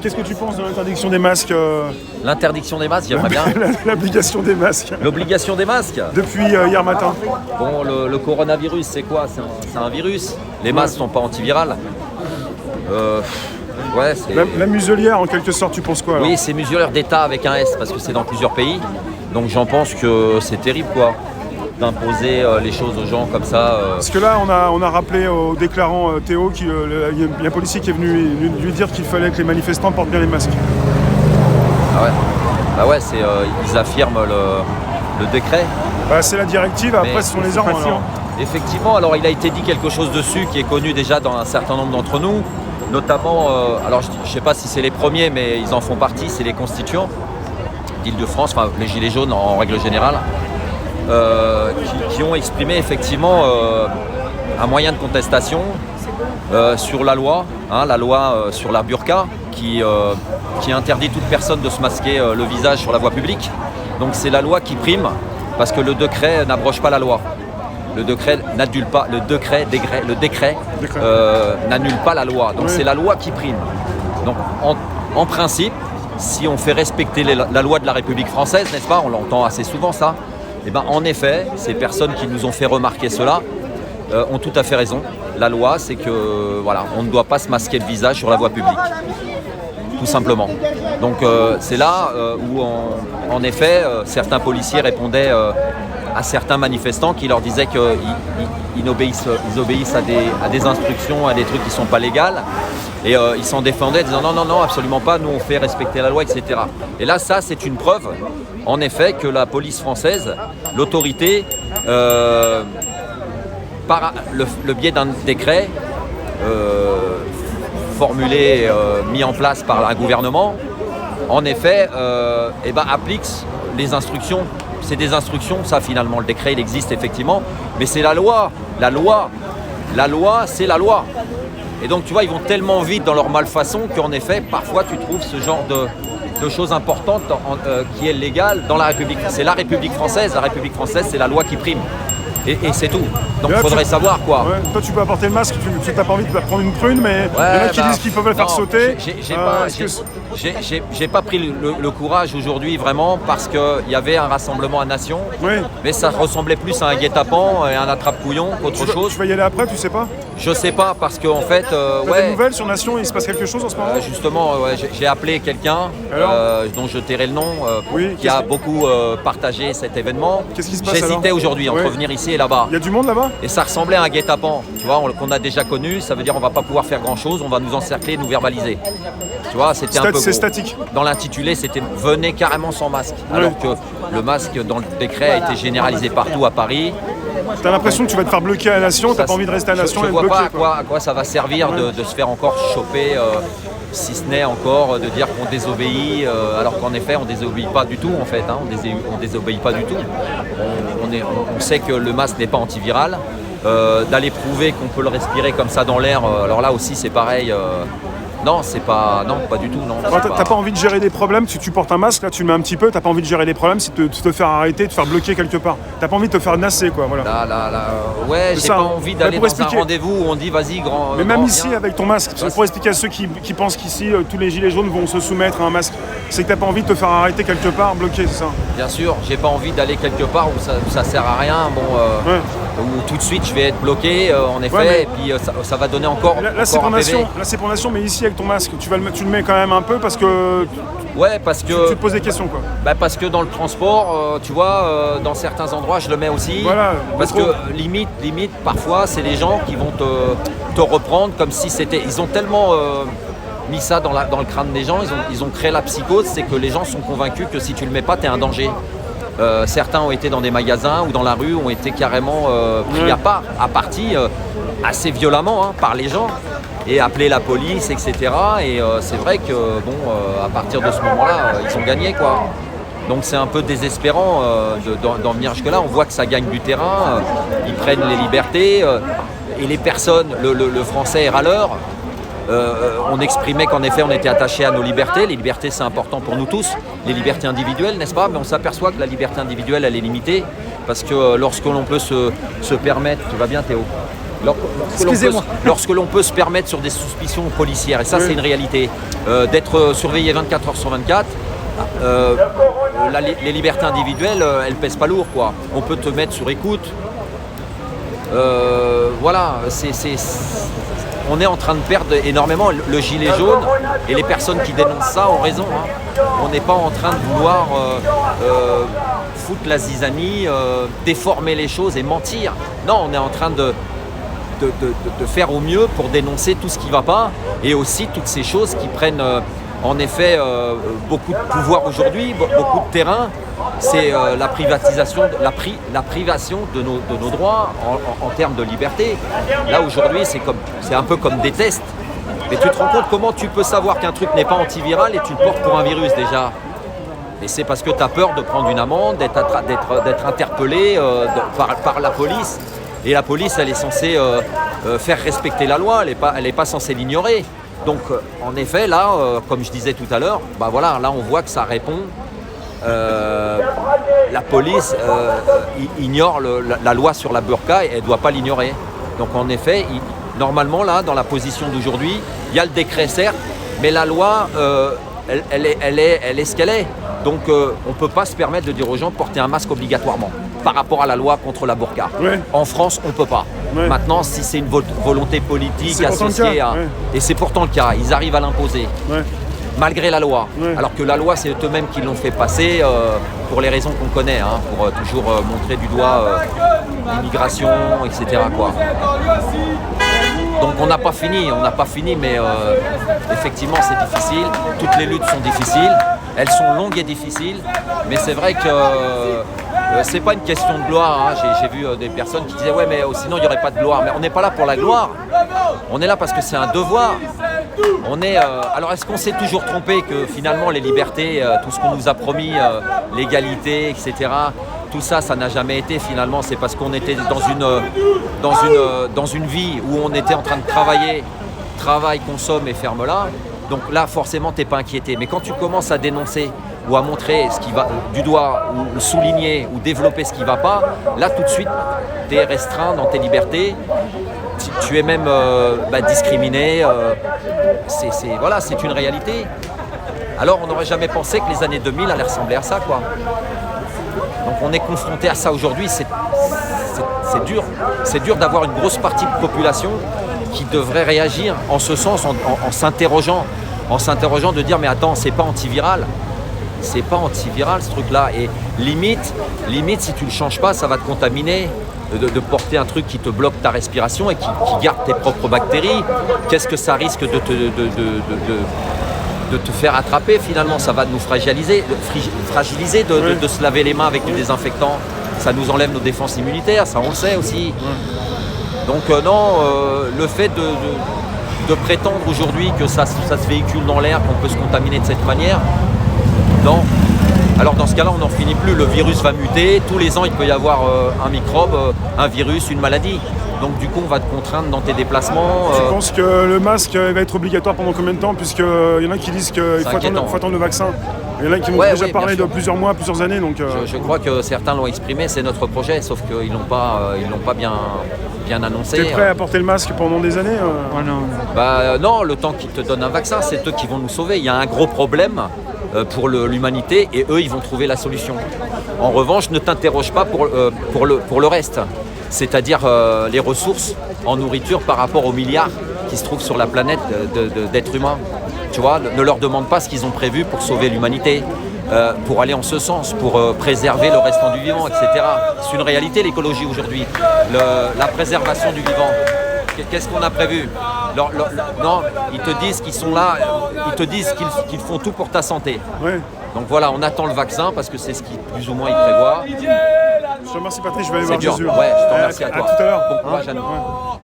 Qu'est-ce que tu penses de l'interdiction des masques L'interdiction des masques, j'aimerais bien. L'obligation des masques. L'obligation des masques. Depuis hier matin. Bon, le coronavirus, c'est quoi? C'est un virus. Les masques sont pas antivirales. Ouais, c'est... La muselière, en quelque sorte, tu penses quoi alors? Oui, c'est muselière d'État avec un S, parce que c'est dans plusieurs pays. Donc j'en pense que c'est terrible, quoi, d'imposer les choses aux gens comme ça. Parce que là, on a rappelé au déclarant Théo qu'il y a un policier qui est venu lui dire qu'il fallait que les manifestants portent bien les masques. Ah ouais, bah ouais, ils affirment le décret. Bah, c'est la directive, après Mais ce sont les ordres. Alors. Effectivement, alors il a été dit quelque chose dessus qui est connu déjà dans un certain nombre d'entre nous, notamment, alors je ne sais pas si c'est les premiers, mais ils en font partie, c'est les constituants d'Île-de-France, enfin les Gilets jaunes en règle générale, qui ont exprimé effectivement un moyen de contestation sur la loi sur la burqa, qui interdit toute personne de se masquer le visage sur la voie publique. Donc c'est la loi qui prime, parce que le décret n'abroge pas la loi. Le décret n'annule pas, le décret n'annule pas la loi. Donc c'est la loi qui prime. Donc en principe, si on fait respecter la loi de la République française, n'est-ce pas? On l'entend assez souvent ça. Et ben en effet, ces personnes qui nous ont fait remarquer cela ont tout à fait raison. La loi, c'est que voilà, on ne doit pas se masquer le visage sur la voie publique. Tout simplement. Donc c'est là où en effet certains policiers répondaient à certains manifestants qui leur disaient qu'ils obéissent à des instructions, à des trucs qui ne sont pas légales. Et ils s'en défendaient, disant non, absolument pas, nous on fait respecter la loi, etc. Et là, ça, c'est une preuve, en effet, que la police française, l'autorité, par le biais d'un décret formulé, mis en place par un gouvernement, en effet, applique les instructions. C'est des instructions, ça finalement, le décret il existe effectivement, mais c'est la loi. La loi, c'est la loi. Et donc tu vois, ils vont tellement vite dans leur malfaçon qu'en effet, parfois tu trouves ce genre de choses importantes qui est légale dans la République. C'est la République française, c'est la loi qui prime. Et c'est tout. Donc il faudrait savoir quoi. Ouais, toi tu peux apporter le masque, tu n'as pas envie de prendre une prune, mais il y en a qui disent qu'ils peuvent le faire sauter. J'ai pas pris le courage aujourd'hui vraiment parce qu'il y avait un rassemblement à Nation, mais ça ressemblait plus à un guet-apens et un attrape-couillon qu'autre chose. Tu vas y aller après, tu sais pas? Je sais pas parce qu'en fait... T'as des nouvelles sur Nation, il se passe quelque chose en ce moment? Justement, j'ai appelé quelqu'un dont je tairai le nom, qui a beaucoup partagé cet événement. Qu'est-ce qui se passe? J'hésitais aujourd'hui entre venir ici et là-bas. Il y a du monde là-bas? Et ça ressemblait à un guet-apens, tu vois, qu'on a déjà connu, ça veut dire on va pas pouvoir faire grand-chose, on va nous encercler, nous verbaliser. Tu vois, c'était un peu c'est statique. Dans l'intitulé, c'était « Venez carrément sans masque », alors que le masque dans le décret a été généralisé partout à Paris. T'as l'impression que tu vas te faire bloquer à la Nation, t'as pas envie de rester à la Nation et de bloquer. Je vois pas à quoi ça va servir de se faire encore choper, si ce n'est encore de dire qu'on désobéit, alors qu'en effet on désobéit pas du tout en fait, on désobéit pas du tout. On sait que le masque n'est pas antiviral, d'aller prouver qu'on peut le respirer comme ça dans l'air, alors là aussi c'est pareil. Non, pas du tout. T'as pas envie de gérer des problèmes, si tu portes un masque, là tu le mets un petit peu, t'as pas envie de gérer des problèmes, c'est de te faire arrêter, de te faire bloquer quelque part. T'as pas envie de te faire nasser quoi, voilà. Ouais, j'ai pas envie d'aller dans un rendez-vous où on dit vas-y grand. Mais même ici avec ton masque, pour expliquer à ceux qui pensent qu'ici tous les gilets jaunes vont se soumettre à un masque, c'est que t'as pas envie de te faire arrêter quelque part, bloquer, c'est ça? Bien sûr, j'ai pas envie d'aller quelque part où ça sert à rien, où tout de suite je vais être bloqué, en effet, et puis ça va donner encore. Là c'est pour Nation, mais ici avec ton masque, tu le mets quand même un peu parce que. Parce que tu te poses des questions quoi. Parce que dans le transport, tu vois, dans certains endroits je le mets aussi. Voilà. Parce que limite, parfois c'est les gens qui vont te reprendre comme si c'était. Ils ont tellement mis ça dans le crâne des gens, ils ont créé la psychose, c'est que les gens sont convaincus que si tu le mets pas, t'es un danger. Certains ont été dans des magasins ou dans la rue, ont été carrément pris à partie assez violemment par les gens et appelé la police, etc. Et c'est vrai que à partir de ce moment-là, ils ont gagné quoi. Donc c'est un peu désespérant d'en venir jusque-là. On voit que ça gagne du terrain, ils prennent les libertés et les personnes, le français est râleur. On exprimait qu'en effet on était attaché à nos libertés. Les libertés c'est important pour nous tous, les libertés individuelles, n'est-ce pas? Mais on s'aperçoit que la liberté individuelle elle est limitée parce que lorsque l'on peut se permettre, tu vas bien Théo? Excusez-moi. Lorsque l'on peut se permettre sur des suspicions policières, et ça c'est une réalité, d'être surveillé 24 heures sur 24, les libertés individuelles, elles pèsent pas lourd, quoi. On peut te mettre sur écoute. Voilà, on est en train de perdre énormément. Le gilet jaune et les personnes qui dénoncent ça ont raison. Hein. On n'est pas en train de vouloir foutre la zizanie, déformer les choses et mentir. Non, on est en train de faire au mieux pour dénoncer tout ce qui ne va pas et aussi toutes ces choses qui prennent en effet beaucoup de pouvoir aujourd'hui, beaucoup de terrain. C'est la privatisation, la privation de nos droits en termes de liberté. Là aujourd'hui c'est un peu comme des tests. Mais tu te rends compte comment tu peux savoir qu'un truc n'est pas antiviral et tu le portes pour un virus déjà. Et c'est parce que tu as peur de prendre une amende, d'être interpellé par la police. Et la police, elle est censée faire respecter la loi, elle n'est pas censée l'ignorer. Donc, en effet, là, comme je disais tout à l'heure, bah voilà, là, on voit que ça répond. La police ignore la loi sur la burqa et elle ne doit pas l'ignorer. Donc, en effet, normalement, là, dans la position d'aujourd'hui, il y a le décret, certes, mais la loi, elle est ce qu'elle est. Donc, on ne peut pas se permettre de dire aux gens de porter un masque obligatoirement par rapport à la loi contre la burqa. Ouais. En France, on ne peut pas. Ouais. Maintenant, si c'est une volonté politique associée à... Ouais. Et c'est pourtant le cas, ils arrivent à l'imposer. Ouais. Malgré la loi. Ouais. Alors que la loi, c'est eux-mêmes qui l'ont fait passer pour les raisons qu'on connaît, hein, pour toujours montrer du doigt l'immigration, etc. quoi. Donc on n'a pas fini, mais effectivement c'est difficile. Toutes les luttes sont difficiles, elles sont longues et difficiles, mais c'est vrai que c'est pas une question de gloire. Hein. J'ai vu des personnes qui disaient ouais mais sinon il n'y aurait pas de gloire. Mais on n'est pas là pour la gloire, on est là parce que c'est un devoir. Alors est-ce qu'on s'est toujours trompé que finalement les libertés, tout ce qu'on nous a promis, l'égalité, etc., tout ça, ça n'a jamais été finalement. C'est parce qu'on était dans une vie où on était en train de travaille, consomme et ferme là. Donc là, forcément, tu n'es pas inquiété. Mais quand tu commences à dénoncer ou à montrer ce qui va du doigt, ou souligner, ou développer ce qui ne va pas, là, tout de suite, tu es restreint dans tes libertés. Tu es même discriminé. C'est une réalité. Alors, on n'aurait jamais pensé que les années 2000 allaient ressembler à ça, quoi. Donc on est confronté à ça aujourd'hui, c'est dur. C'est dur d'avoir une grosse partie de population qui devrait réagir en ce sens, en s'interrogeant, de dire mais attends, c'est pas antiviral. C'est pas antiviral ce truc-là. Et limite, si tu le changes pas, ça va te contaminer. De porter un truc qui te bloque ta respiration et qui garde tes propres bactéries. Qu'est-ce que ça risque de te faire attraper finalement, ça va nous fragiliser de se laver les mains avec du désinfectant, ça nous enlève nos défenses immunitaires, ça on le sait aussi. Donc le fait de prétendre aujourd'hui que ça se véhicule dans l'air, qu'on peut se contaminer de cette manière, non. Alors dans ce cas-là, on n'en finit plus, le virus va muter, tous les ans il peut y avoir un microbe, un virus, une maladie. Donc du coup, on va te contraindre dans tes déplacements. Tu penses que le masque va être obligatoire pendant combien de temps? Puisqu'il y en a qui disent qu'il faut attendre le vaccin. Il y en a qui m'ont déjà parlé de plusieurs mois, plusieurs années. Donc, je crois que certains l'ont exprimé, c'est notre projet, sauf qu'ils l'ont pas bien annoncé. Tu es prêt à porter le masque pendant des années Non, le temps qu'ils te donnent un vaccin, c'est eux qui vont nous sauver. Il y a un gros problème pour l'humanité et eux, ils vont trouver la solution. En revanche, ne t'interroge pas pour le reste. C'est-à-dire les ressources en nourriture par rapport aux milliards qui se trouvent sur la planète d'êtres humains. Tu vois, ne leur demande pas ce qu'ils ont prévu pour sauver l'humanité, pour aller en ce sens, pour préserver le restant du vivant, etc. C'est une réalité l'écologie aujourd'hui, la préservation du vivant. Qu'est-ce qu'on a prévu? Non, ils te disent qu'ils sont là, ils te disent qu'ils font tout pour ta santé. Ouais. Donc voilà, on attend le vaccin parce que c'est ce qui plus ou moins ils prévoient. Je te remercie Patrick, je vais aller voir Jésus. Jésus. Ouais, je te remercie à toi. À tout à l'heure. Bon courage à nous.